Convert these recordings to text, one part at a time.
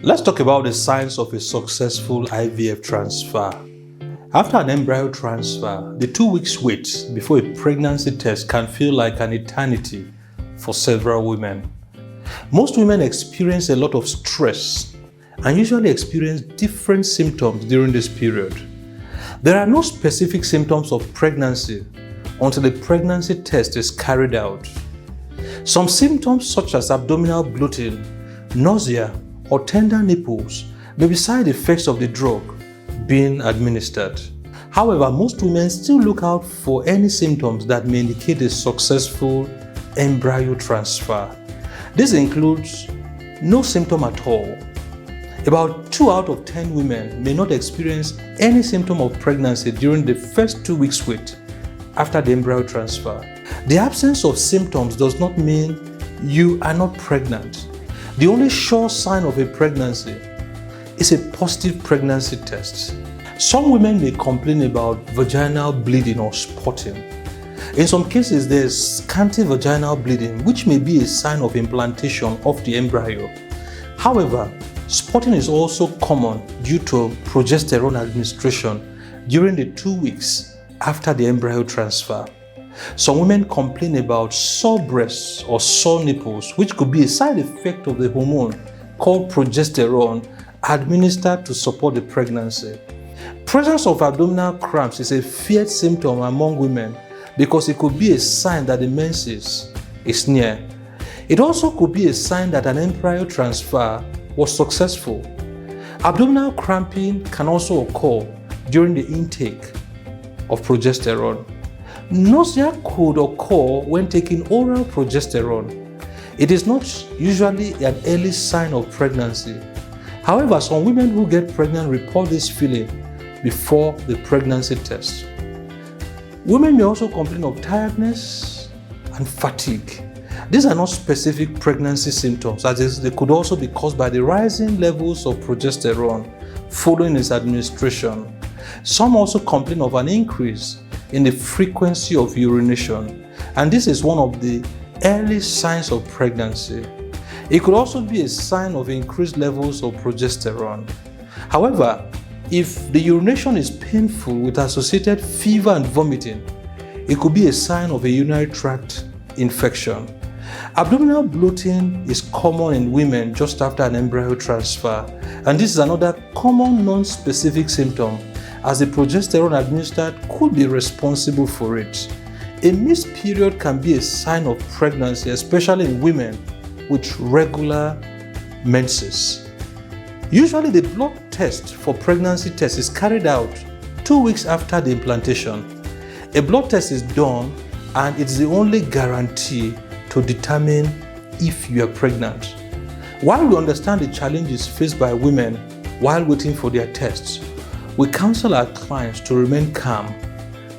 Let's talk about the signs of a successful IVF transfer. After an embryo transfer, the 2 weeks wait before a pregnancy test can feel like an eternity for several women. Most women experience a lot of stress and usually experience different symptoms during this period. There are no specific symptoms of pregnancy until the pregnancy test is carried out. Some symptoms such as abdominal bloating, nausea, or tender nipples may be side effects of the drug being administered. However, most women still look out for any symptoms that may indicate a successful embryo transfer. This includes no symptom at all. About 2 out of 10 women may not experience any symptom of pregnancy during the first 2 weeks wait after the embryo transfer. The absence of symptoms does not mean you are not pregnant. The only sure sign of a pregnancy is a positive pregnancy test. Some women may complain about vaginal bleeding or spotting. In some cases, there is scanty vaginal bleeding, which may be a sign of implantation of the embryo. However, spotting is also common due to progesterone administration during the 2 weeks after the embryo transfer. Some women complain about sore breasts or sore nipples, which could be a side effect of the hormone called progesterone administered to support the pregnancy. Presence of abdominal cramps is a feared symptom among women because it could be a sign that the menses is near. It also could be a sign that an embryo transfer was successful. Abdominal cramping can also occur during the intake of progesterone. Nausea could occur when taking oral progesterone. It is not usually an early sign of pregnancy. However, some women who get pregnant report this feeling before the pregnancy test. Women may also complain of tiredness and fatigue. These are not specific pregnancy symptoms, as they could also be caused by the rising levels of progesterone following its administration. Some also complain of an increase in the frequency of urination, and this is one of the early signs of pregnancy. It could also be a sign of increased levels of progesterone. However, if the urination is painful with associated fever and vomiting, it could be a sign of a urinary tract infection. Abdominal bloating is common in women just after an embryo transfer, and this is another common non-specific symptom, as the progesterone administered could be responsible for it. A missed period can be a sign of pregnancy, especially in women with regular menses. Usually the blood test for pregnancy test is carried out 2 weeks after the implantation. A blood test is done and it's the only guarantee to determine if you are pregnant. While we understand the challenges faced by women while waiting for their tests, we counsel our clients to remain calm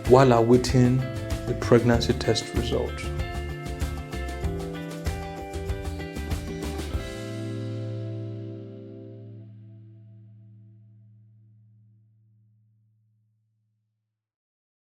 while awaiting the pregnancy test result.